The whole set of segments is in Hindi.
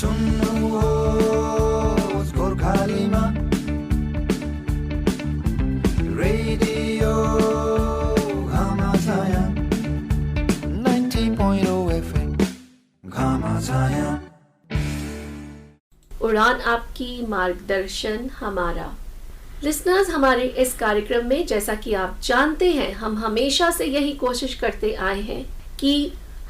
सुन्नुहोस् गोर्खालीमा रेडियो घामा छाया 90.0 FM घामा छाया। उड़ान आपकी मार्गदर्शन हमारा। लिसनर्स, हमारे इस कार्यक्रम में जैसा कि आप जानते हैं, हम हमेशा से यही कोशिश करते आए हैं कि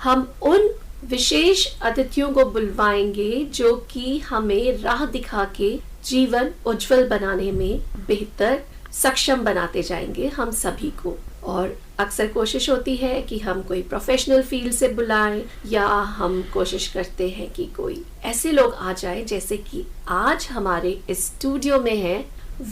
हम उन विशेष अतिथियों को बुलवाएंगे जो कि हमें राह दिखा के जीवन उज्जवल बनाने में बेहतर सक्षम बनाते जाएंगे हम सभी को। और अक्सर कोशिश होती है कि हम कोई प्रोफेशनल फील्ड से बुलाएं या हम कोशिश करते हैं कि कोई ऐसे लोग आ जाए जैसे कि आज हमारे इस स्टूडियो में हैं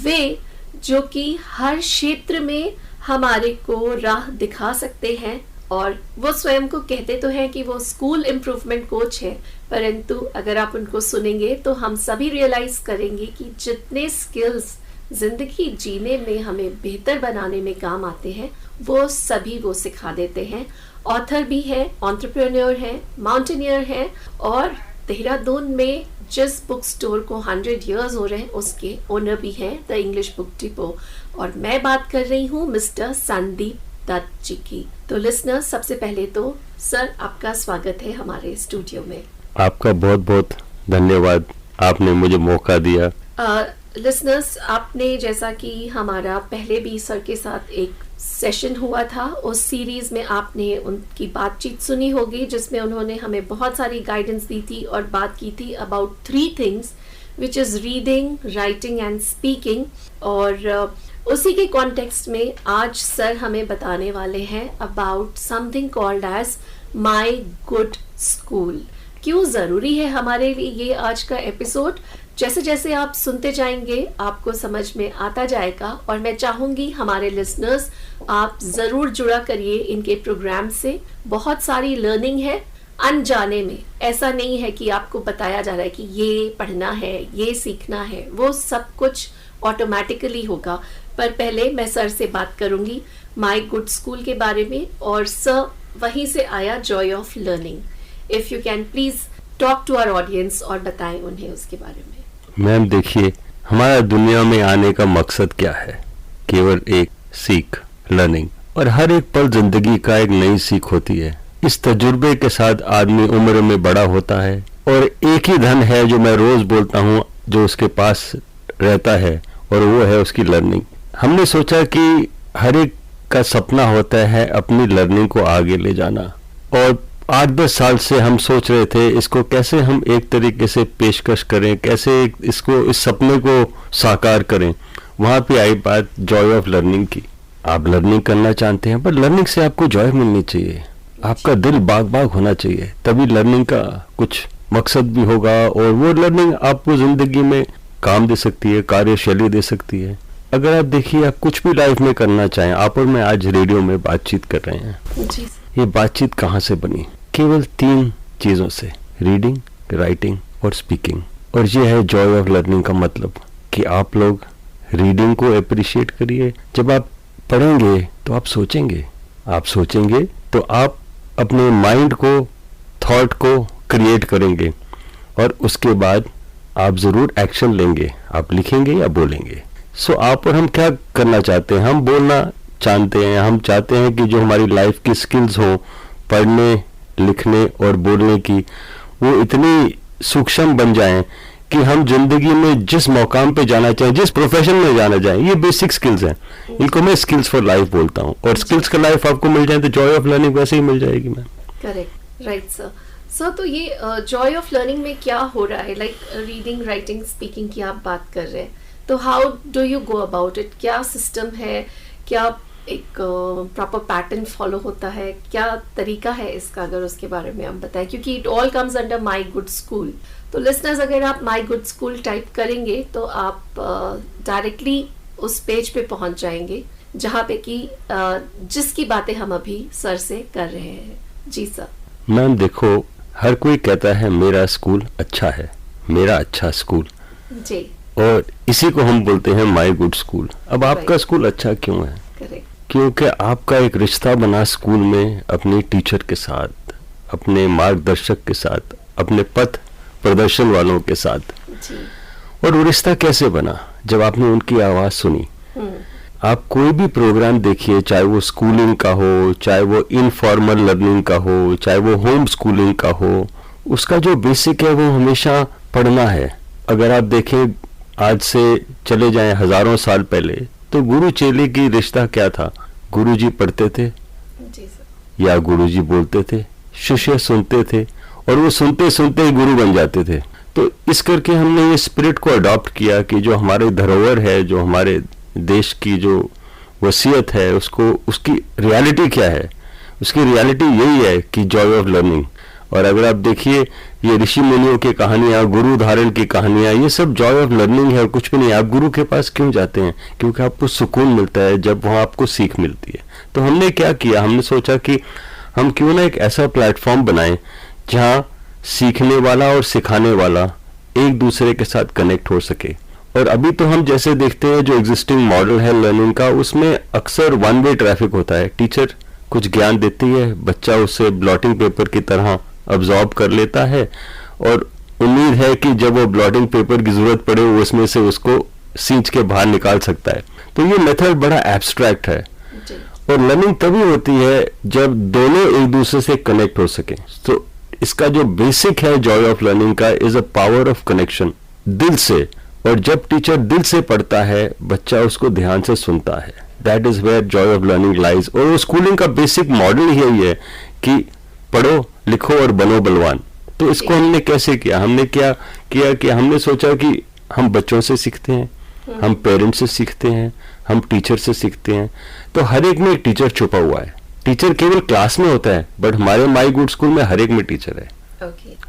वे, जो कि हर क्षेत्र में हमारे को राह दिखा सकते हैं। और वो स्वयं को कहते तो हैं कि वो स्कूल इम्प्रूवमेंट कोच है, परंतु अगर आप उनको सुनेंगे तो हम सभी रियलाइज करेंगे कि जितने स्किल्स जिंदगी जीने में हमें बेहतर बनाने में काम आते हैं वो सभी वो सिखा देते हैं। ऑथर भी हैं, एंटरप्रेन्योर हैं, माउंटेनियर हैं और देहरादून में जिस बुक स्टोर को 100 इयर्स हो रहे हैं उसके ओनर भी हैं, द इंग्लिश बुक डिपो। और मैं बात कर रही हूँ मिस्टर संदीप दत्त जी की। तो लिसनर्स, सबसे पहले तो सर आपका स्वागत है हमारे स्टूडियो में। आपका बहुत बहुत धन्यवाद, आपने मुझे मौका दिया। लिसनर्स, आपने जैसा कि हमारा पहले भी सर के साथ एक सेशन हुआ था, उस सीरीज में आपने उनकी बातचीत सुनी होगी जिसमें उन्होंने हमें बहुत सारी गाइडेंस दी थी और बात की थी about 3 things which is reading, writing and speaking. और उसी के कॉन्टेक्स्ट में आज सर हमें बताने वाले हैं about something called as my good school. क्यों जरूरी है हमारे लिए ये आज का एपिसोड, जैसे जैसे आप सुनते जाएंगे आपको समझ में आता जाएगा। और मैं चाहूंगी हमारे लिसनर्स आप जरूर जुड़ा करिए इनके प्रोग्राम से। बहुत सारी लर्निंग है अनजाने में। ऐसा नहीं है कि आपको बताया जा रहा है कि ये पढ़ना है, ये सीखना है, वो सब कुछ ऑटोमेटिकली होगा। पर पहले मैं सर से बात करूंगी माई गुड स्कूल के बारे में, और सर वहीं से आया joy of learning. If you can please talk to our audience और बताएं उन्हें उसके बारे में। मैम देखिए, हमारा दुनिया में आने का मकसद क्या है? केवल एक सीख, लर्निंग। और हर एक पल जिंदगी का एक नई सीख होती है। इस तजुर्बे के साथ आदमी उम्र में बड़ा होता है और एक ही धन है जो मैं रोज बोलता हूँ जो उसके पास रहता है, और वो है उसकी लर्निंग। हमने सोचा कि हर एक का सपना होता है अपनी लर्निंग को आगे ले जाना, और 8-10 साल से हम सोच रहे थे इसको कैसे हम एक तरीके से पेशकश करें, कैसे इसको, इस सपने को साकार करें। वहाँ पे आई बात जॉय ऑफ लर्निंग की। आप लर्निंग करना चाहते हैं, पर लर्निंग से आपको जॉय मिलनी चाहिए, आपका दिल बाग बाग होना चाहिए, तभी लर्निंग का कुछ मकसद भी होगा। और वो लर्निंग आपको जिंदगी में काम दे सकती है, कार्यशैली दे सकती है। अगर आप देखिए, आप कुछ भी लाइफ में करना चाहें, आप और मैं आज रेडियो में बातचीत कर रहे हैं जी। ये बातचीत कहाँ से बनी? केवल 3 चीजों से, रीडिंग, राइटिंग और स्पीकिंग। और ये है जॉय ऑफ लर्निंग का मतलब कि आप लोग रीडिंग को अप्रिशिएट करिए। जब आप पढ़ेंगे तो आप सोचेंगे तो आप अपने माइंड को, थॉट को क्रिएट करेंगे, और उसके बाद आप जरूर एक्शन लेंगे, आप लिखेंगे या बोलेंगे। सो आप और हम क्या करना चाहते हैं? हम बोलना चाहते हैं। हम चाहते हैं कि जो हमारी लाइफ की स्किल्स हो, पढ़ने, लिखने और बोलने की, वो इतनी सूक्ष्म बन जाएं कि हम जिंदगी में जिस मौकाम पे जाना चाहें, जिस प्रोफेशन में जाना चाहें, ये बेसिक स्किल्स हैं। इनको मैं स्किल्स फॉर लाइफ बोलता हूँ। और स्किल्स का लाइफ आपको मिल जाए तो जॉय ऑफ लर्निंग वैसे ही मिल जाएगी। Ma'am correct, right sir. Sir, तो ये जॉय ऑफ लर्निंग में क्या हो रहा है? लाइक रीडिंग, राइटिंग, स्पीकिंग की आप बात कर रहे हैं, तो how do you go about it? क्या सिस्टम है? क्या एक प्रॉपर पैटर्न फॉलो होता है? क्या तरीका है इसका? अगर उसके बारे में हम बताएं, क्योंकि it all comes under my good school. तो लिसनर्स, अगर आप माई गुड स्कूल टाइप करेंगे तो आप डायरेक्टली उस पेज पे पहुंच जाएंगे जहाँ पे कि जिसकी बातें हम अभी सर से कर रहे हैं। जी सर। मैम देखो, हर कोई कहता है मेरा स्कूल अच्छा है, मेरा अच्छा स्कूल जी, और इसी को हम बोलते हैं माई गुड स्कूल। अब आपका स्कूल अच्छा क्यों है? करेक्ट। क्योंकि आपका एक रिश्ता बना स्कूल में अपने टीचर के साथ, अपने मार्गदर्शक के साथ, अपने पथ प्रदर्शन वालों के साथ। जी। और वो रिश्ता कैसे बना? जब आपने उनकी आवाज सुनी। आप कोई भी प्रोग्राम देखिए, चाहे वो स्कूलिंग का हो, चाहे वो इनफॉर्मल लर्निंग का हो, चाहे वो होम स्कूलिंग का हो, उसका जो बेसिक है वो हमेशा पढ़ना है। अगर आप देखें, आज से चले जाएं हजारों साल पहले, तो गुरु चेले की रिश्ता क्या था? गुरुजी पढ़ते थे जी सर। या गुरुजी बोलते थे, शिष्य सुनते थे, और वो सुनते सुनते ही गुरु बन जाते थे। तो इस करके हमने ये स्पिरिट को अडॉप्ट किया कि जो हमारे धरोहर है, जो हमारे देश की जो वसीयत है, उसको, उसकी रियलिटी क्या है? उसकी रियलिटी यही है कि जॉय ऑफ लर्निंग। और अगर आप देखिए, ये ऋषि मुनियों की कहानियां, गुरु धारण की कहानियां, ये सब जॉय ऑफ लर्निंग है और कुछ भी नहीं। आप गुरु के पास क्यों जाते हैं? क्योंकि आपको सुकून मिलता है जब वहां आपको सीख मिलती है। तो हमने क्या किया, हमने सोचा कि हम क्यों ना एक ऐसा प्लेटफॉर्म बनाएं जहां सीखने वाला और सिखाने वाला एक दूसरे के साथ कनेक्ट हो सके। और अभी तो हम जैसे देखते हैं, जो एग्जिस्टिंग मॉडल है लर्निंग का, उसमें अक्सर वन वे ट्रैफिक होता है। टीचर कुछ ज्ञान देती है, बच्चा उसे ब्लॉटिंग पेपर की तरह अब्जॉर्ब कर लेता है, और उम्मीद है कि जब वो ब्लॉटिंग पेपर की जरूरत पड़े, वो उसमें से उसको सींच के बाहर निकाल सकता है। तो ये मेथड बड़ा एब्स्ट्रैक्ट है। और लर्निंग तभी होती है जब दोनों एक दूसरे से कनेक्ट हो सके। तो इसका जो बेसिक है जॉय ऑफ लर्निंग का, is a power of connection, दिल से। और जब टीचर दिल से पढ़ता है, बच्चा उसको ध्यान से सुनता है। That is where joy of learning lies. और वो स्कूलिंग का बेसिक मॉडल यही है कि पढ़ो, लिखो और बनो बलवान। तो इसको हमने कैसे किया? हमने क्या किया कि हमने सोचा कि हम बच्चों से सीखते हैं, हम पेरेंट्स से सीखते हैं, हम टीचर से सीखते हैं। तो हर एक में एक टीचर छुपा हुआ है। टीचर केवल क्लास में होता है, बट हमारे माई गुड स्कूल में हर एक में टीचर है।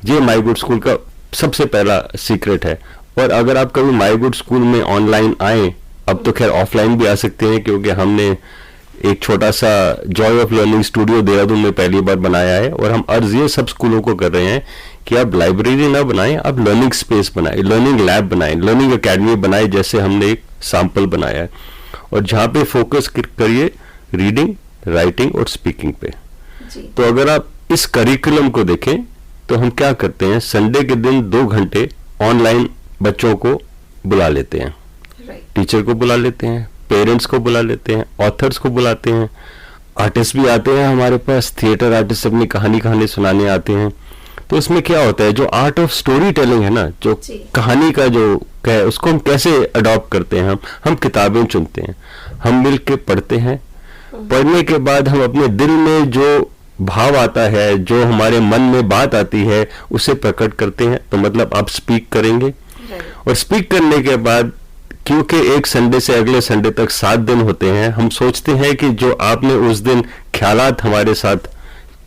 ये माई गुड स्कूल का सबसे पहला सीक्रेट है। और अगर आप कभी माई गुड स्कूल में ऑनलाइन आए, अब तो खैर ऑफलाइन भी आ सकते हैं, क्योंकि हमने एक छोटा सा Joy of learning studio Dehradun में पहली बार बनाया है। और हम अर्ज ये सब स्कूलों को कर रहे हैं कि आप लाइब्रेरी ना बनाएं, आप लर्निंग स्पेस बनाएं, लर्निंग लैब बनाएं, लर्निंग एकेडमी बनाएं, जैसे हमने एक सैंपल बनाया है। और जहाँ पे फोकस करिए रीडिंग, राइटिंग और स्पीकिंग पे। तो अगर आप इस करिकुलम को देखें, तो हम क्या करते हैं, संडे के दिन 2 घंटे ऑनलाइन बच्चों को बुला लेते हैं, टीचर को बुला लेते हैं, पेरेंट्स को बुला लेते हैं, ऑथर्स को बुलाते हैं, आर्टिस्ट भी आते हैं हमारे पास, थिएटर आर्टिस्ट अपनी कहानी सुनाने आते हैं। तो इसमें क्या होता है, जो आर्ट ऑफ स्टोरी टेलिंग है ना, जो कहानी का जो है, उसको हम कैसे अडॉप्ट करते हैं? हम किताबें चुनते हैं, हम मिल के पढ़ते हैं। पढ़ने के बाद हम अपने दिल में जो भाव आता है, जो हमारे मन में बात आती है, उसे प्रकट करते हैं। तो मतलब आप स्पीक करेंगे, और स्पीक करने के बाद, क्योंकि एक संडे से अगले संडे तक 7 दिन होते हैं, हम सोचते हैं कि जो आपने उस दिन ख्यालात हमारे साथ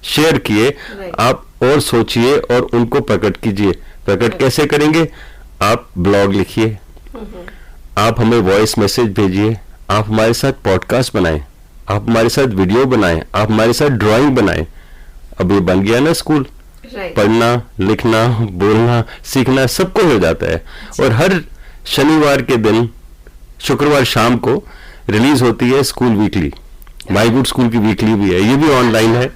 शेयर किए, आप और सोचिए और उनको प्रकट कीजिए। प्रकट कैसे करेंगे? आप ब्लॉग लिखिए, आप हमें वॉइस मैसेज भेजिए, आप हमारे साथ पॉडकास्ट बनाएं, आप हमारे साथ वीडियो बनाएं, आप हमारे साथ ड्राइंग बनाएं। अब ये बन गया ना स्कूल। पढ़ना, लिखना, बोलना, सीखना सबको हो जाता है। और हर शनिवार के दिन, शुक्रवार शाम को रिलीज होती है स्कूल वीकली। माई गुड स्कूल की वीकली भी है, ये भी ऑनलाइन है।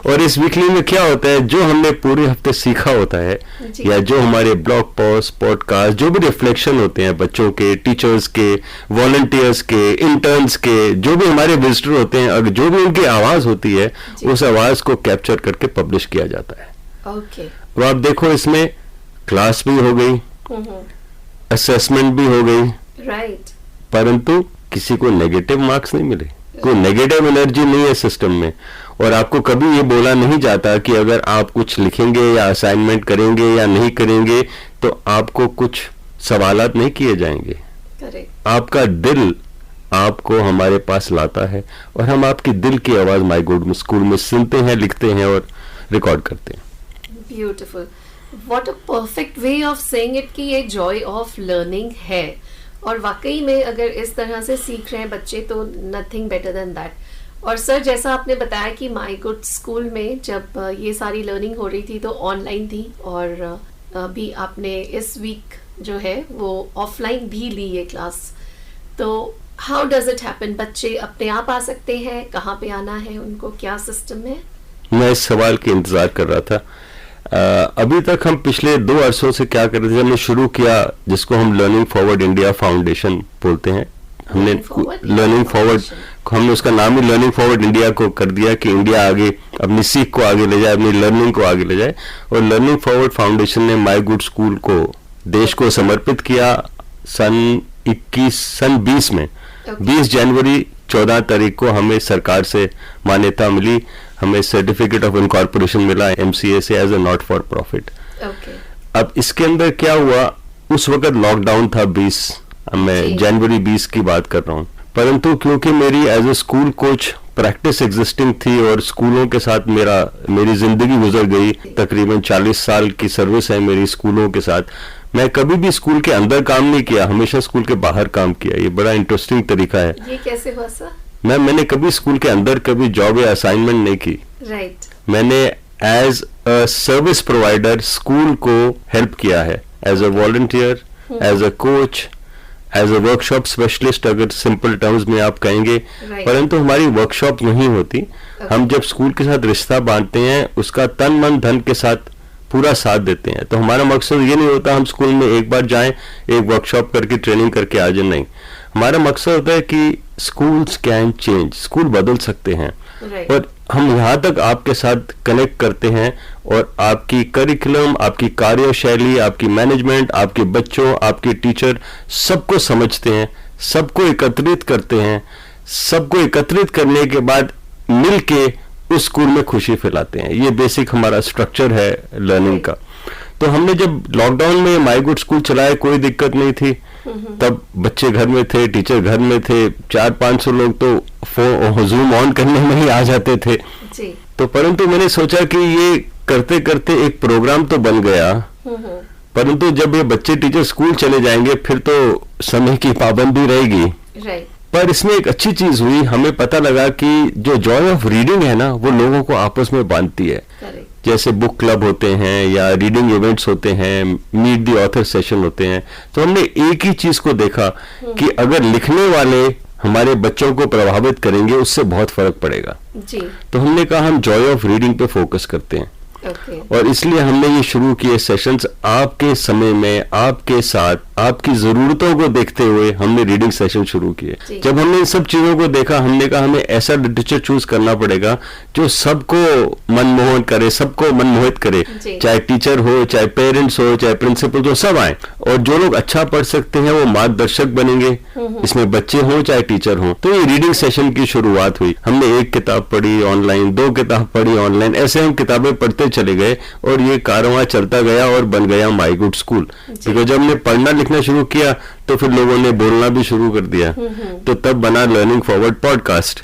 और इस वीकली में क्या होता है, जो हमने पूरे हफ्ते सीखा होता है, या जो हमारे ब्लॉग पोस्ट, पॉडकास्ट, जो भी रिफ्लेक्शन होते हैं बच्चों के, टीचर्स के, वॉलंटियर्स के, इंटर्न्स के, जो भी हमारे विजिटर होते हैं, अगर जो भी उनकी आवाज होती है, उस आवाज को कैप्चर करके पब्लिश किया जाता है। तो आप देखो, इसमें क्लास भी हो गई, असेसमेंट भी हो गई, परंतु किसी को नेगेटिव मार्क्स नहीं मिले, कोई नेगेटिव एनर्जी नहीं है सिस्टम में। और आपको कभी ये बोला नहीं जाता कि अगर आप कुछ लिखेंगे या असाइनमेंट करेंगे या नहीं करेंगे, तो आपको कुछ सवालात नहीं किए जाएंगे। आपका दिल आपको हमारे पास लाता है, और हम आपकी दिल की आवाज माई गुड स्कूल में सुनते हैं, लिखते हैं और रिकॉर्ड करते हैं। Beautiful, what a perfect way of saying it कि ये जॉय ऑफ लर्निंग है। और वाकई में अगर इस तरह से सीख रहे हैं बच्चे, तो नथिंग बेटर देन दैट। और सर, जैसा आपने बताया कि माई गुड स्कूल में जब ये सारी लर्निंग हो रही थी तो ऑनलाइन थी, और अभी आपने इस वीक जो है वो ऑफलाइन भी ली है क्लास। तो हाउ डज इट हैपन? बच्चे अपने आप आ सकते हैं? कहाँ पे आना है उनको? क्या सिस्टम है? मैं इस सवाल के इंतजार कर रहा था। अभी तक हम पिछले 2 अरसों से क्या कर रहे थे, हमने शुरू किया जिसको हम लर्निंग फॉरवर्ड इंडिया फाउंडेशन बोलते हैं। हमने लर्निंग फॉरवर्ड, हमने उसका नाम ही लर्निंग फॉरवर्ड इंडिया को कर दिया कि इंडिया आगे अपनी सीख को आगे ले जाए, अपनी लर्निंग को आगे ले जाए। और लर्निंग फॉरवर्ड फाउंडेशन ने माय गुड स्कूल को देश को समर्पित किया सन 20 में। 20 जनवरी 14 तारीख को हमें सरकार से मान्यता मिली, हमें सर्टिफिकेट ऑफ इनकॉर्पोरेशन मिला MCA से as a not for profit. अब इसके अंदर क्या हुआ, उस वक्त लॉकडाउन था 20, मैं जनवरी 20 की बात कर रहा हूँ, परंतु क्योंकि मेरी as a school coach practice existing थी और स्कूलों के साथ मेरी जिंदगी गुजर गई, तकरीबन 40 साल की सर्विस है मेरी स्कूलों के साथ। मैं कभी भी स्कूल के अंदर काम नहीं किया, हमेशा स्कूल के बाहर काम किया। ये बड़ा इंटरेस्टिंग तरीका है। ये कैसे हुआ सर? मैंने कभी स्कूल के अंदर कभी जॉब या असाइनमेंट नहीं की। राइट। मैंने as a service provider school को हेल्प किया है, as a volunteer, as a coach, as a workshop specialist, अगर सिंपल टर्म्स में आप कहेंगे। परंतु हमारी वर्कशॉप नहीं होती। हम जब स्कूल के साथ रिश्ता बांधते हैं, उसका तन मन धन के साथ पूरा साथ देते हैं। तो हमारा मकसद ये नहीं होता हम स्कूल में एक बार जाएं, एक वर्कशॉप करके ट्रेनिंग करके आ जाए, नहीं। हमारा मकसद होता है कि स्कूल्स कैन चेंज, स्कूल बदल सकते हैं। और हम यहाँ तक आपके साथ कनेक्ट करते हैं और आपकी करिकुलम, आपकी कार्यशैली, आपकी मैनेजमेंट, आपके बच्चों, आपके टीचर सबको समझते हैं, सबको एकत्रित करते हैं। सबको एकत्रित करने के बाद मिलके उस स्कूल में खुशी फैलाते हैं। ये बेसिक हमारा स्ट्रक्चर है लर्निंग का। तो हमने जब लॉकडाउन में माय गुड स्कूल चलाया, कोई दिक्कत नहीं थी। तब बच्चे घर में थे, टीचर घर में थे, 400-500 लोग तो जूम ऑन करने में ही आ जाते थे जी। तो परंतु मैंने सोचा कि ये करते करते एक प्रोग्राम तो बन गया, परंतु जब ये बच्चे टीचर स्कूल चले जाएंगे फिर तो समय की पाबंदी रहेगी। राइट। पर इसमें एक अच्छी चीज हुई, हमें पता लगा कि जो जॉय ऑफ रीडिंग है ना, वो लोगों को आपस में बांधती है। जैसे बुक क्लब होते हैं या रीडिंग इवेंट्स होते हैं, मीट द ऑथर सेशन होते हैं। तो हमने एक ही चीज को देखा कि अगर लिखने वाले हमारे बच्चों को प्रभावित करेंगे, उससे बहुत फर्क पड़ेगा जी। तो हमने कहा हम जॉय ऑफ रीडिंग पे फोकस करते हैं। और इसलिए हमने ये शुरू किए सेशंस आपके समय में, आपके साथ, आपकी जरूरतों को देखते हुए हमने रीडिंग सेशन शुरू किए। जब हमने इन सब चीजों को देखा, हमने कहा हमें ऐसा लिटरेचर चूज करना पड़ेगा जो सबको मनमोहन करे, सबको मनमोहित करे, चाहे टीचर हो, चाहे पेरेंट्स हो, चाहे प्रिंसिपल हो, सब आए। और जो लोग अच्छा पढ़ सकते हैं वो मार्गदर्शक बनेंगे, इसमें बच्चे हों चाहे टीचर हों। तो ये रीडिंग सेशन की शुरुआत हुई। हमने 1 किताब पढ़ी ऑनलाइन, 2 किताब पढ़ी ऑनलाइन, ऐसे हम किताबें पढ़ते चले गए और ये कारवां चलता गया और बन गया माय गुड स्कूल। क्योंकि जब हमने पढ़ना लिखना शुरू किया तो फिर लोगों ने बोलना भी शुरू कर दिया, तो तब बना लर्निंग फॉरवर्ड पॉडकास्ट।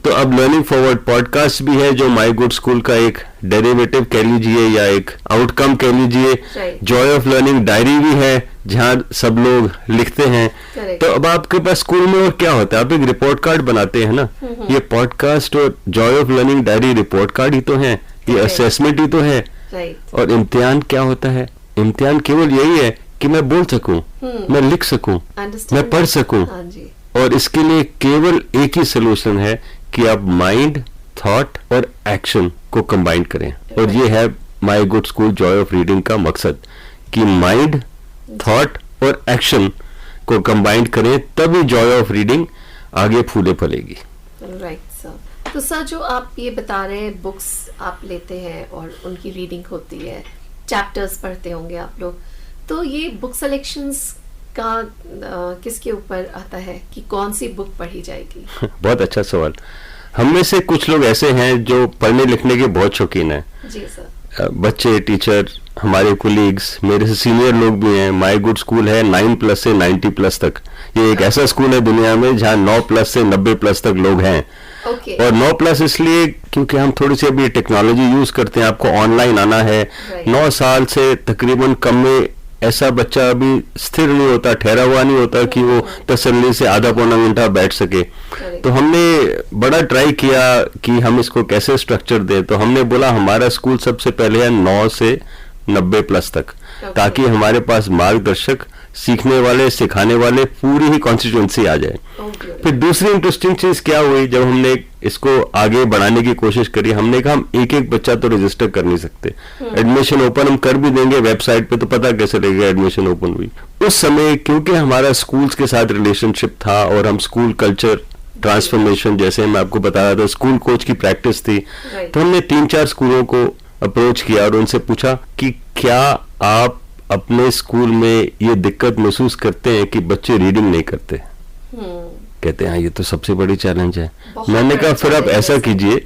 तो अब लर्निंग फॉरवर्ड पॉडकास्ट भी है जो माय गुड स्कूल का एक डेरिवेटिव कह लीजिए या एक आउटकम कह लीजिए। जॉय ऑफ लर्निंग डायरी भी है जहां सब लोग लिखते हैं। तो अब आपके पास स्कूल में और क्या होता है, आप एक रिपोर्ट कार्ड बनाते हैं ना, ये पॉडकास्ट और joy of learning diary report card ही तो है, ये असेसमेंट ही तो है। और इम्तिहान क्या होता है, इम्तिहान केवल यही है कि मैं बोल सकूं, मैं लिख सकूं, मैं पढ़ सकूं। और इसके लिए केवल एक ही सोल्यूशन है कि आप माइंड, थॉट और एक्शन को कंबाइन करें। और ये है my good school joy of reading का मकसद कि माइंड, थॉट और एक्शन को कंबाइन करें, तभी जॉय ऑफ रीडिंग आगे फूले फलेगी। Right sir. तो सर जो आप ये बता रहे हैं, बुक्स आप लेते हैं और उनकी रीडिंग होती है, चैप्टर्स पढ़ते होंगे आप लोग, तो ये बुक सिलेक्शंस का किसके ऊपर आता है कि कौन सी बुक पढ़ी जाएगी? बहुत अच्छा सवाल। हम में से कुछ लोग ऐसे हैं जो पढ़ने लिखने के बहुत शौकीन हैं जी सर। बच्चे, टीचर, हमारे कोलीग्स, मेरे से सीनियर लोग भी हैं। माय गुड स्कूल है 9+ से 90+ तक। ये एक ऐसा स्कूल है दुनिया में जहाँ 9+ से 90+ तक लोग हैं। और 9+ इसलिए क्योंकि हम थोड़ी सी अभी टेक्नोलॉजी यूज करते हैं, आपको ऑनलाइन आना है। 9 साल से तकरीबन कम में ऐसा बच्चा अभी स्थिर नहीं होता, ठहरा हुआ नहीं होता कि वो तसल्ली से आधा पौना घंटा बैठ सके। तो हमने बड़ा ट्राई किया कि हम इसको कैसे स्ट्रक्चर दें। तो हमने बोला हमारा स्कूल सबसे पहले है 9 से 90+ तक, Okay. ताकि हमारे पास मार्गदर्शक, सीखने वाले, सिखाने वाले पूरी ही कॉन्स्टिट्यूंसी आ जाए। Oh, beautiful. फिर दूसरी इंटरेस्टिंग चीज क्या हुई, जब हमने इसको आगे बढ़ाने की कोशिश करी, हमने कहा हम एक एक बच्चा तो रजिस्टर कर नहीं सकते, एडमिशन ओपन हम कर भी देंगे वेबसाइट पे तो पता कैसे लगेगा एडमिशन ओपन हुई। उस समय क्योंकि हमारा स्कूल्स के साथ रिलेशनशिप था और हम स्कूल कल्चर ट्रांसफॉर्मेशन, जैसे मैं आपको बता रहा था, स्कूल कोच की प्रैक्टिस थी, Right. तो हमने 3-4 स्कूलों को अप्रोच किया और उनसे पूछा कि क्या आप अपने स्कूल में ये दिक्कत महसूस करते हैं कि बच्चे रीडिंग नहीं करते? कहते हैं हाँ, ये तो सबसे बड़ी चैलेंज है। बहुत मैंने बड़ा कहा फिर आप challenge ऐसा है। कीजिए,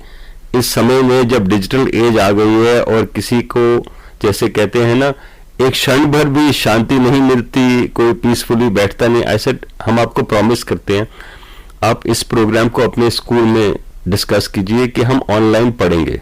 इस समय में जब डिजिटल एज आ गई है और किसी को, जैसे कहते हैं ना, एक क्षण भर भी शांति नहीं मिलती, कोई पीसफुली बैठता नहीं, ऐसे हम आपको प्रॉमिस करते हैं, आप इस प्रोग्राम को अपने स्कूल में डिस्कस कीजिए कि हम ऑनलाइन पढ़ेंगे।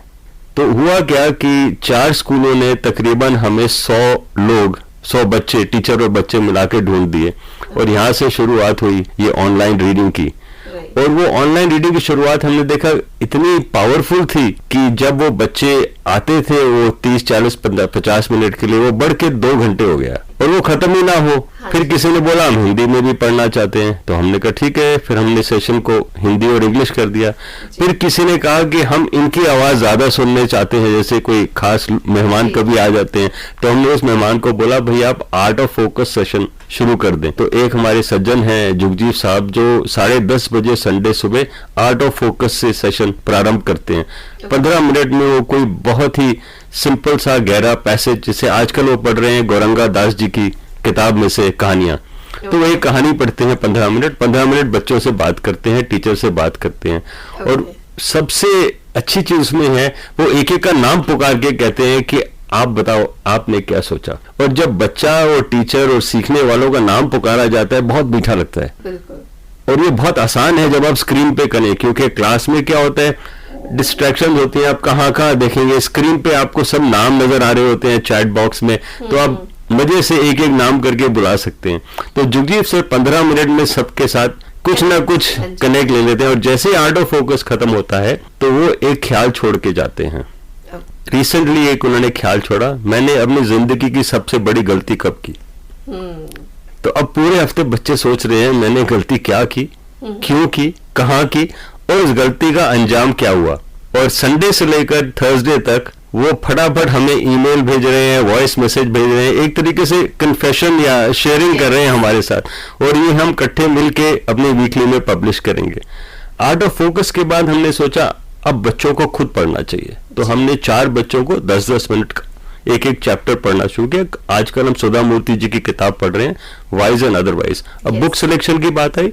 तो हुआ क्या कि 4 स्कूलों ने तकरीबन हमें 100 बच्चे, टीचर और बच्चे मिला के ढूंढ दिए और यहाँ से शुरुआत हुई ये ऑनलाइन रीडिंग की। Right. और वो ऑनलाइन रीडिंग की शुरुआत हमने देखा इतनी पावरफुल थी कि जब वो बच्चे आते थे, वो 30, 40, 50 मिनट के लिए, वो बढ़ के 2 घंटे हो गया और वो खत्म ही ना हो। हाँ फिर जी। किसी ने बोला हम हिंदी में भी पढ़ना चाहते हैं, तो हमने कहा ठीक है, फिर हमने सेशन को हिंदी और इंग्लिश कर दिया। फिर किसी ने कहा कि हम इनकी आवाज ज्यादा सुनने चाहते हैं, जैसे कोई खास मेहमान जी। कभी आ जाते हैं, तो हमने उस मेहमान को बोला भैया आप आर्ट ऑफ फोकस सेशन शुरू कर दें। तो एक हमारे सज्जन हैं जुगजीत साहब, जो 10:30 बजे संडे सुबह आर्ट ऑफ फोकस से सेशन प्रारंभ करते हैं। 15 मिनट में वो कोई बहुत ही सिंपल सा गहरा पैसेज, जिसे आजकल वो पढ़ रहे हैं गौरंगा दास जी की किताब में से कहानियां, तो वही कहानी पढ़ते हैं 15 मिनट बच्चों से बात करते हैं, टीचर से बात करते हैं। और सबसे अच्छी चीज उसमें है, वो एक एक का नाम पुकार के कहते हैं कि आप बताओ आपने क्या सोचा। और जब बच्चा और टीचर और सीखने वालों का नाम पुकारा जाता है, बहुत मीठा लगता है। बिल्कुल। और ये बहुत आसान है जब आप स्क्रीन पे करें, क्योंकि क्लास में क्या होता है, डिस्ट्रैक्शन होती है, आप कहाँ देखेंगे, स्क्रीन पे आपको सब नाम नजर आ रहे होते हैं चैट बॉक्स में, तो आप मजे से एक एक नाम करके बुला सकते हैं। तो जुगजीत सर 15 मिनट में सबके साथ कुछ ना कुछ कनेक्ट ले लेते हैं, और जैसे ही आर्ट ऑफ फोकस खत्म होता है तो वो एक ख्याल छोड़ के जाते हैं। रिसेंटली एक उन्होंने ख्याल छोड़ा, मैंने अपनी जिंदगी की सबसे बड़ी गलती कब की। तो अब पूरे हफ्ते बच्चे सोच रहे हैं मैंने गलती क्या की, क्यों की, कहाँ की, और उस गलती का अंजाम क्या हुआ। और संडे से लेकर थर्सडे तक वो फटाफट हमें ईमेल भेज रहे हैं, वॉइस मैसेज भेज रहे हैं, एक तरीके से कन्फेशन या शेयरिंग कर रहे हैं हमारे साथ, और ये हम इकट्ठे मिलके अपने वीकली में पब्लिश करेंगे। आर्ट ऑफ फोकस के बाद हमने सोचा अब बच्चों को खुद पढ़ना चाहिए, तो हमने 4 बच्चों को 10-10 मिनट का एक एक चैप्टर पढ़ना शुरू किया। आजकल हम सुधा मूर्ति जी की किताब पढ़ रहे हैं, वाइज एंड अदरवाइज। अब बुक सिलेक्शन की बात आई,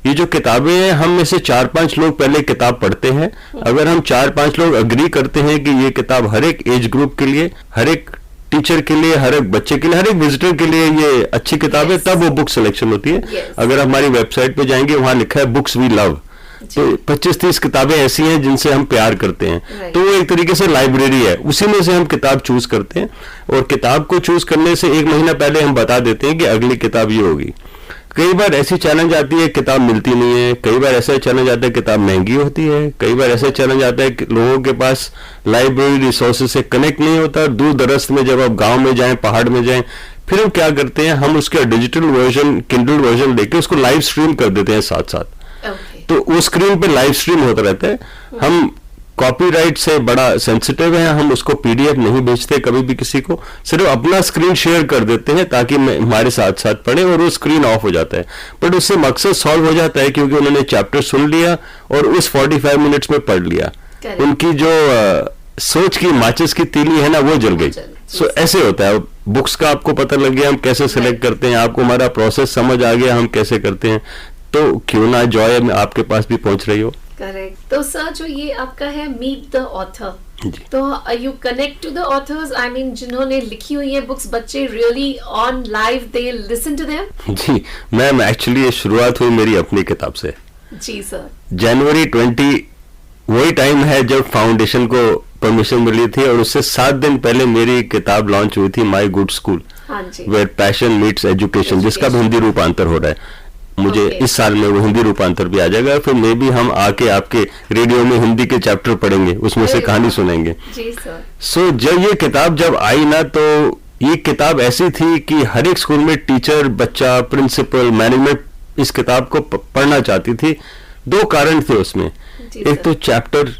ये जो किताबें हैं, हम में से 4-5 लोग पहले किताब पढ़ते हैं। अगर हम 4-5 लोग अग्री करते हैं कि ये किताब हर एक एज ग्रुप के लिए, हर एक टीचर के लिए, हर एक बच्चे के लिए, हर एक विजिटर के लिए ये अच्छी किताब है, तब वो बुक सिलेक्शन होती है। अगर हमारी वेबसाइट पे जाएंगे, वहां लिखा है बुक्स वी लव, तो 25-30 किताबें ऐसी हैं जिनसे हम प्यार करते हैं, तो वो एक तरीके से लाइब्रेरी है, उसी में से हम किताब चूज करते हैं। और किताब को चूज करने से 1 महीना पहले हम बता देते हैं कि अगली किताब ये होगी। कई बार ऐसी चैलेंज आती है किताब मिलती नहीं है, कई बार ऐसा चैलेंज आता है किताब महंगी होती है, कई बार ऐसा चैलेंज आता है कि लोगों के पास लाइब्रेरी रिसोर्सेज से कनेक्ट नहीं होता। दूर दराज में जब आप गांव में जाएं, पहाड़ में जाएं, फिर हम क्या करते हैं, हम उसका डिजिटल वर्जन, किंडल वर्जन लेके उसको लाइव स्ट्रीम कर देते हैं साथ साथ। तो उस स्क्रीन पे लाइव स्ट्रीम होता रहता है। हम कॉपीराइट से बड़ा सेंसिटिव है, हम उसको पीडीएफ नहीं भेजते कभी भी किसी को, सिर्फ अपना स्क्रीन शेयर कर देते हैं ताकि हमारे साथ साथ पढ़े, और वो स्क्रीन ऑफ हो जाता है। बट उससे मकसद सॉल्व हो जाता है, क्योंकि उन्होंने चैप्टर सुन लिया और उस 45 मिनट्स में पढ़ लिया। उनकी जो सोच की माचिस की तीली है ना, वो जल गई। सो ऐसे होता है। बुक्स का आपको पता लग गया हम कैसे सिलेक्ट करते हैं, आपको हमारा प्रोसेस समझ आ गया हम कैसे करते हैं, तो क्यों ना जॉय आपके पास भी पहुंच रही हो। करेक्ट। तो सर जो ये आपका है मीट द ऑथर, तो you connect to the authors, I mean जिन्होंने लिखी हुई है बुक्स, बच्चे really on live they listen to them. जी मैम, एक्चुअली ये शुरुआत हुई मेरी अपनी किताब से। जी सर। जनवरी 20 वही टाइम है जब फाउंडेशन को परमिशन मिली थी, और उससे 7 दिन पहले मेरी किताब लॉन्च हुई थी, माई गुड स्कूल, हाँ जी। वेयर पैशन मीट्स एजुकेशन, जिसका भी हिंदी रूपांतर हो रहा है। मुझे Okay. इस साल में वो हिंदी रूपांतर भी आ जाएगा, फिर मे भी हम आके आपके रेडियो में हिंदी के चैप्टर पढ़ेंगे, उसमें से अरे कहानी वाह। सुनेंगे। जी सर। सो जब ये किताब जब आई ना, तो ये किताब ऐसी थी कि हर एक स्कूल में टीचर, बच्चा, प्रिंसिपल, मैनेजमेंट इस किताब को पढ़ना चाहती थी। 2 कारण थे उसमें। जी एक सर। तो चैप्टर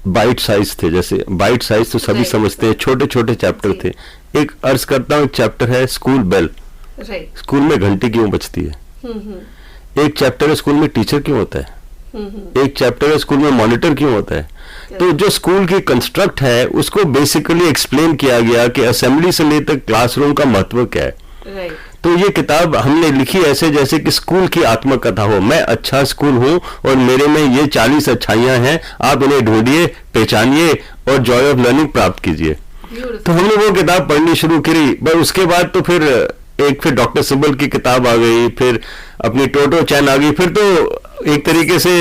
बाइट साइज थे, जैसे बाइट साइज तो सभी Right. समझते हैं, छोटे छोटे चैप्टर जी। थे। एक अर्ज करता हूँ, एक चैप्टर है स्कूल बेल, राइट। स्कूल में घंटी क्यों बजती है। एक चैप्टर है स्कूल में टीचर क्यों होता है। एक चैप्टर है स्कूल में मॉनिटर क्यों होता है। तो जो स्कूल की कंस्ट्रक्ट है उसको बेसिकली एक्सप्लेन किया गया कि असेंबली से लेकर क्लासरूम का महत्व क्या है। राइट। तो ये किताब हमने लिखी ऐसे जैसे कि स्कूल की आत्मकथा हो। मैं अच्छा स्कूल हूँ और मेरे में ये 40 अच्छाइयां हैं, आप इन्हें ढूंढिए, पहचानिए और जॉय ऑफ लर्निंग प्राप्त कीजिए। तो हमने वो किताब पढ़नी शुरू करी, पर उसके बाद तो फिर डॉक्टर सिब्बल की किताब आ गई, फिर अपनी टोटो चैन आ गई, फिर तो एक तरीके से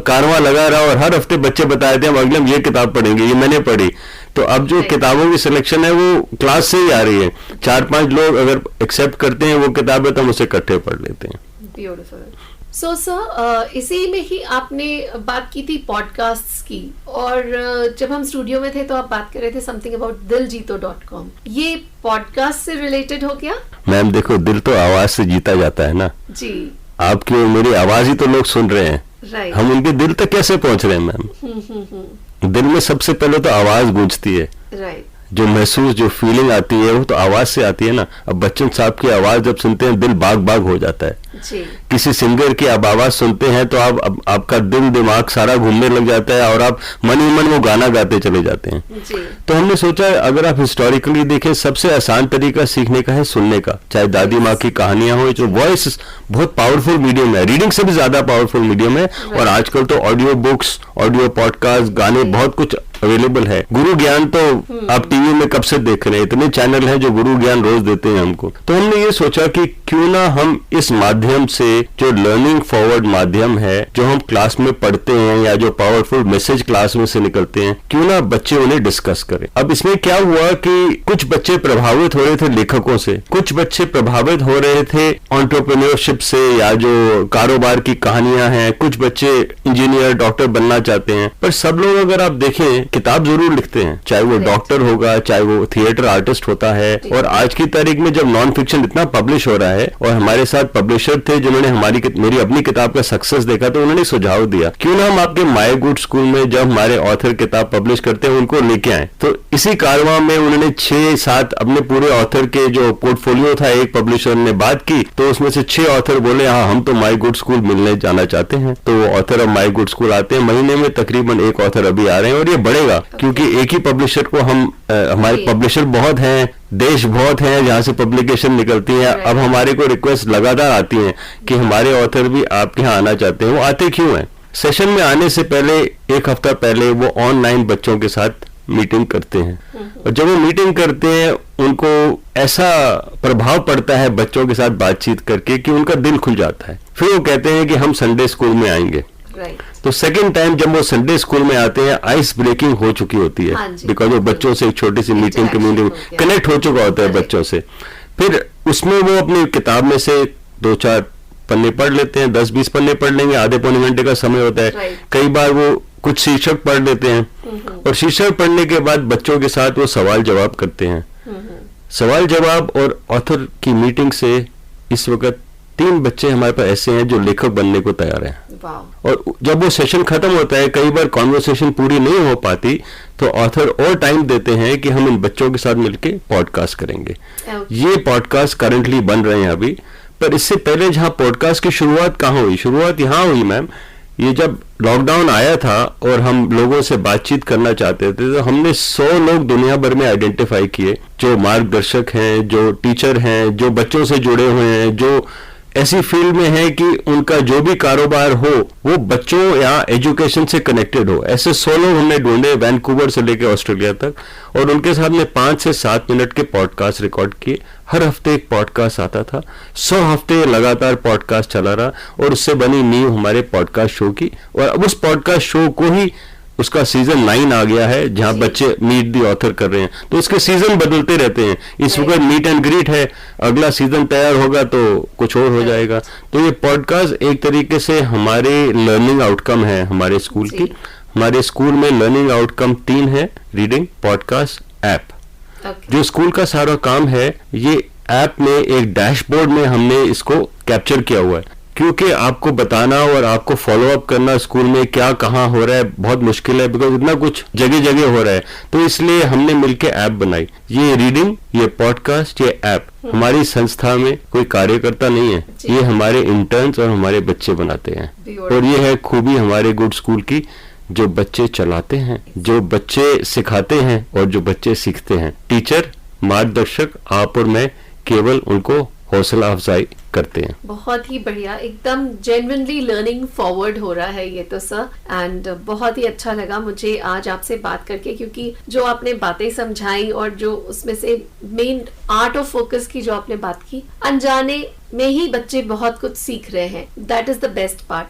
कारवां लगा रहा और हर हफ्ते बच्चे बताए थे हम अगले हम ये किताब पढ़ेंगे, ये मैंने पढ़ी। तो अब जो किताबों की सिलेक्शन है वो क्लास से ही आ रही है। 4-5 लोग अगर एक्सेप्ट करते हैं वो किताबें तो हम उसे इकट्ठे पढ़ लेते हैं। ब्यूटीफुल। सो सर, इसी में ही आपने बात की थी पॉडकास्ट्स की, और जब हम स्टूडियो में थे तो आप बात कर रहे थे समथिंग अबाउट diljito.com। ये पॉडकास्ट से रिलेटेड हो गया? मैम देखो, दिल तो आवाज से जीता जाता है ना। जी। आपकी और मेरी आवाज ही तो लोग सुन रहे हैं, राइट। हम उनके दिल तक कैसे पहुंच रहे हैं मैम। दिल में सबसे पहले तो आवाज गूंजती है, राइट। जो महसूस जो फीलिंग आती है वो तो आवाज से आती है ना। अब बच्चन साहब की आवाज जब सुनते हैं दिल बाग बाग हो जाता है। जी। किसी सिंगर की आप आवाज सुनते हैं तो आपका दिल दिमाग सारा घूमने लग जाता है और आप मन ही मन वो गाना गाते चले जाते हैं। जी। तो हमने सोचा अगर आप हिस्टोरिकली देखें, सबसे आसान तरीका सीखने का है सुनने का। चाहे दादी माँ की कहानियां हो, जो वॉइस बहुत पावरफुल मीडियम है, रीडिंग से भी ज्यादा पावरफुल मीडियम है। और आजकल तो ऑडियो बुक्स, ऑडियो पॉडकास्ट, गाने, बहुत कुछ अवेलेबल है। गुरु ज्ञान तो आप टीवी में कब से देख रहे हैं, इतने चैनल हैं जो गुरु ज्ञान रोज देते हैं हमको। तो हमने ये सोचा कि क्यों ना हम इस माध्यम से, जो लर्निंग फॉरवर्ड माध्यम है, जो हम क्लास में पढ़ते हैं या जो पावरफुल मैसेज क्लास में से निकलते हैं, क्यों ना बच्चे उन्हें डिस्कस करें। अब इसमें क्या हुआ कि कुछ बच्चे प्रभावित हो रहे थे लेखकों से, कुछ बच्चे प्रभावित हो रहे थे एंटरप्रेन्योरशिप से या जो कारोबार की कहानियां हैं, कुछ बच्चे इंजीनियर, डॉक्टर बनना चाहते हैं। पर सब लोग अगर आप देखें किताब जरूर लिखते हैं, चाहे वो डॉक्टर होगा, चाहे वो थिएटर आर्टिस्ट होता है। और आज की तारीख में जब नॉन फिक्शन इतना पब्लिश हो रहा है, और हमारे साथ पब्लिशर थे जिन्होंने मेरी अपनी किताब का सक्सेस देखा, तो उन्होंने सुझाव दिया क्यों ना हम आपके माय गुड स्कूल में जब हमारे ऑथर किताब पब्लिश करते हैं उनको लेके आए। तो इसी कारवां में उन्होंने 6-7 अपने पूरे ऑथर के जो पोर्टफोलियो था, एक पब्लिशर ने बात की, तो उसमें से 6 ऑथर बोले हाँ हम तो माय गुड स्कूल मिलने जाना चाहते हैं। तो वो ऑथर अब माय गुड स्कूल आते हैं, महीने में तकरीबन 1 ऑथर अभी आ रहे हैं। और ये बढ़ेगा क्योंकि एक ही पब्लिशर को हमारे पब्लिशर बहुत हैं, देश बहुत हैं जहां से पब्लिकेशन निकलती हैं। अब हमारे को रिक्वेस्ट लगातार आती हैं कि हमारे ऑथर भी आपके यहाँ आना चाहते हैं। वो आते क्यों हैं? सेशन में आने से पहले 1 हफ्ता पहले वो ऑनलाइन बच्चों के साथ मीटिंग करते हैं, और जब वो मीटिंग करते हैं उनको ऐसा प्रभाव पड़ता है बच्चों के साथ बातचीत करके कि उनका दिल खुल जाता है। फिर वो कहते हैं कि हम संडे स्कूल में आएंगे। तो सेकेंड टाइम जब वो संडे स्कूल में आते हैं, आइस ब्रेकिंग हो चुकी होती है, बिकॉज वो बच्चों से एक छोटी सी मीटिंग कम्युनिटी कनेक्ट हो चुका होता है बच्चों से। फिर उसमें वो अपनी किताब में से 2-4 पन्ने पढ़ लेते हैं, 10-20 पन्ने पढ़ लेंगे, आधे पौने घंटे का समय होता है। कई बार वो कुछ शीर्षक पढ़ लेते हैं, और शीर्षक पढ़ने के बाद बच्चों के साथ वो सवाल जवाब करते हैं। सवाल जवाब और ऑथर की मीटिंग से इस वक्त 3 बच्चे हमारे पास ऐसे हैं जो लेखक बनने को तैयार हैं। और जब वो सेशन खत्म होता है, कई बार कॉन्वर्सेशन पूरी नहीं हो पाती, तो ऑथर और टाइम देते हैं कि हम इन बच्चों के साथ मिलके पॉडकास्ट करेंगे। ये पॉडकास्ट करंटली बन रहे हैं अभी, पर इससे पहले जहां पॉडकास्ट की शुरुआत कहाँ हुई? शुरुआत यहाँ हुई मैम, ये जब लॉकडाउन आया था और हम लोगों से बातचीत करना चाहते थे, तो हमने 100 लोग दुनिया भर में आइडेंटिफाई किए, जो मार्गदर्शक हैं, जो टीचर हैं, जो बच्चों से जुड़े हुए हैं, जो ऐसी फील्ड में है कि उनका जो भी कारोबार हो वो बच्चों या एजुकेशन से कनेक्टेड हो। ऐसे 100 लोग हमने ढूंढे, वैंकूवर से लेकर ऑस्ट्रेलिया तक, और उनके साथ में 5 से 7 मिनट के पॉडकास्ट रिकॉर्ड किए। हर हफ्ते एक पॉडकास्ट आता था, 100 हफ्ते लगातार पॉडकास्ट चला रहा, और उससे बनी नींव हमारे पॉडकास्ट शो की। और अब उस पॉडकास्ट शो को ही उसका सीजन 9 आ गया है जहां जी। बच्चे मीट द ऑथर कर रहे हैं, तो उसके सीजन बदलते रहते हैं। इस वक्त मीट एंड ग्रीट है, अगला सीजन तैयार होगा तो कुछ और हो जाएगा। तो ये पॉडकास्ट एक तरीके से हमारे लर्निंग आउटकम है हमारे स्कूल जी। की। हमारे स्कूल में लर्निंग आउटकम 3 है, रीडिंग, पॉडकास्ट, ऐप। ओके, जो स्कूल का सारा काम है ये ऐप में एक डैशबोर्ड में हमने इसको कैप्चर किया हुआ है, क्योंकि आपको बताना और आपको फॉलो अप करना स्कूल में क्या कहाँ हो रहा है बहुत मुश्किल है, बिकॉज इतना कुछ जगह जगह हो रहा है। तो इसलिए हमने मिलके ऐप बनाई। ये रीडिंग, ये पॉडकास्ट, ये ऐप हमारी संस्था में कोई कार्यकर्ता नहीं है, जी। ये हमारे इंटर्न्स और हमारे बच्चे बनाते हैं। Beautiful. और ये है खूबी हमारे गुड स्कूल की, जो बच्चे चलाते हैं, जो बच्चे सिखाते हैं और जो बच्चे सीखते हैं। टीचर, मार्गदर्शक, आप और मैं केवल उनको हौसला अफजाई करते हैं। बहुत ही बढ़िया, एकदम जेन्युइनली लर्निंग फॉरवर्ड हो रहा है ये तो सर। एंड बहुत ही अच्छा लगा मुझे आज आपसे बात करके, क्योंकि जो आपने बातें समझाई और जो उसमें से मेन आर्ट ऑफ फोकस की जो आपने बात की, अनजाने में ही बच्चे बहुत कुछ सीख रहे हैं। That is the best part.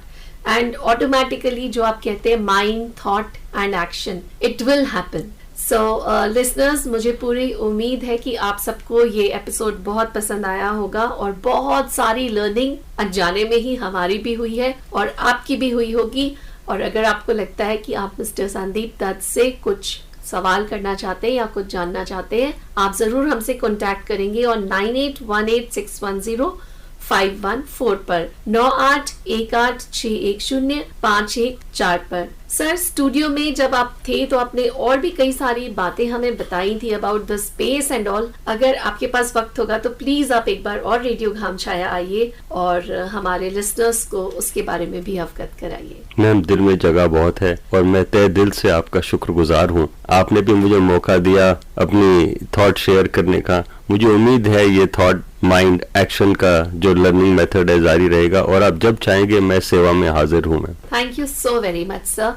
And automatically जो आप कहते हैं mind, thought and action, it will happen. So listeners, मुझे पूरी उम्मीद है कि आप सबको ये एपिसोड बहुत पसंद आया होगा और बहुत सारी लर्निंग अनजाने में ही हमारी भी हुई है और आपकी भी हुई होगी। और अगर आपको लगता है कि आप मिस्टर संदीप दत्त से कुछ सवाल करना चाहते हैं या कुछ जानना चाहते हैं, आप जरूर हमसे कांटेक्ट करेंगे और 9818610514 पर 9818610514 पर। सर, स्टूडियो में जब आप थे तो आपने और भी कई सारी बातें हमें बताई थी about the space and all. अगर आपके पास वक्त होगा तो प्लीज आप एक बार और रेडियो घाम छाया आइए और हमारे लिसनर्स को उसके बारे में भी अवगत कराइए। मैम, दिल में जगह बहुत है और मैं तहे दिल से आपका शुक्रगुजार हूँ। आपने भी मुझे मौका दिया अपनी थॉट शेयर करने का। मुझे उम्मीद है ये थॉट माइंड एक्शन का जो लर्निंग मेथड है जारी रहेगा और आप जब चाहेंगे मैं सेवा में हाजिर हूँ। मैं thank you so very much sir.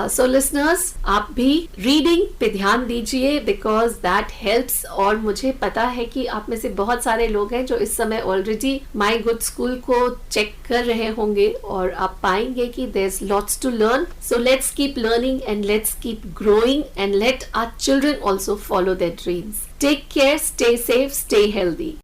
So listeners, आप भी रीडिंग पे ध्यान दीजिए बिकॉज दैट हेल्प्स। और मुझे पता है कि आप में से बहुत सारे लोग हैं जो इस समय ऑलरेडी माय गुड स्कूल को चेक कर रहे होंगे और आप पाएंगे कि there is lots to learn. So let's keep learning and let's keep growing and let our children also follow their dreams. Take care, stay safe, stay healthy.